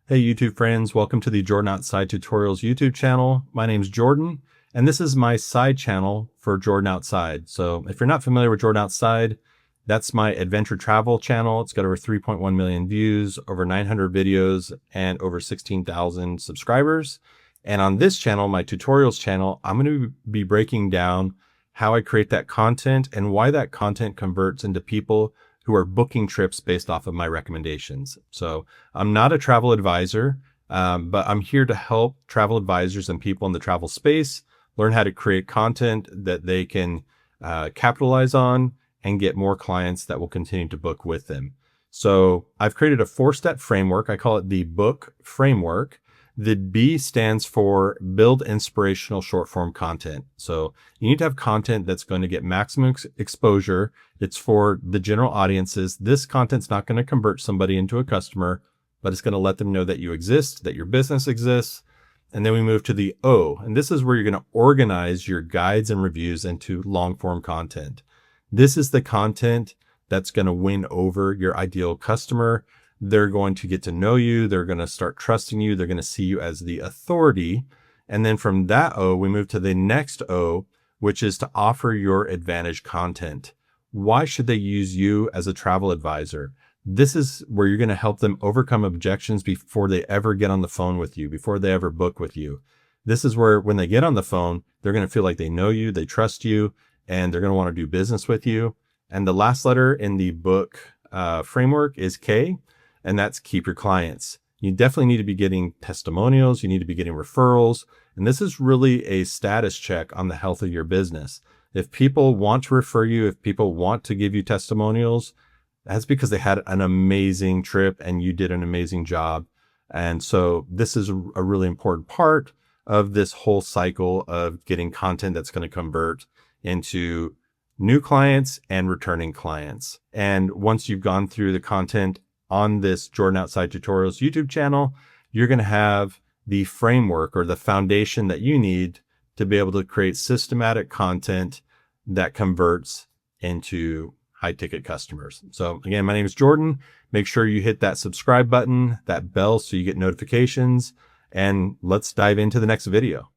Hey YouTube friends, welcome to the Jordan Outside Tutorials YouTube channel. My name's Jordan, and this is my side channel for Jordan Outside. So if you're not familiar with Jordan Outside, that's my adventure travel channel. It's got over 3.1 million views, over 900 videos, and over 16,000 subscribers. And on this channel, my tutorials channel, I'm going to be breaking down how I create that content and why that content converts into people who are booking trips based off of my recommendations. So I'm not a travel advisor, but I'm here to help travel advisors and people in the travel space learn how to create content that they can capitalize on and get more clients that will continue to book with them. So I've created a 4-step framework. I call it the B.O.O.K framework. The B stands for build inspirational short form content. So you need to have content that's going to get maximum exposure. It's for the general audiences. This content's not going to convert somebody into a customer, but it's going to let them know that you exist, that your business exists. And then we move to the O, and this is where you're going to organize your guides and reviews into long form content. This is the content that's going to win over your ideal customer. They're going to get to know you. They're going to start trusting you. They're going to see you as the authority. And then from that O, we move to the next O, which is to offer your advantage content. Why should they use you as a travel advisor? This is where you're going to help them overcome objections before they ever get on the phone with you, before they ever book with you. This is where when they get on the phone, they're going to feel like they know you, they trust you, and they're going to want to do business with you. And the last letter in the B.O.O.K framework is K. And that's keep your clients. You definitely need to be getting testimonials. You need to be getting referrals. And this is really a status check on the health of your business. If people want to refer you, if people want to give you testimonials, that's because they had an amazing trip and you did an amazing job. And so this is a really important part of this whole cycle of getting content that's going to convert into new clients and returning clients. And once you've gone through the content on this Jordan Outside Tutorials YouTube channel, you're going to have the framework or the foundation that you need to be able to create systematic content that converts into high ticket customers. So again, my name is Jordan. Make sure you hit that subscribe button, that bell, so you get notifications, and let's dive into the next video.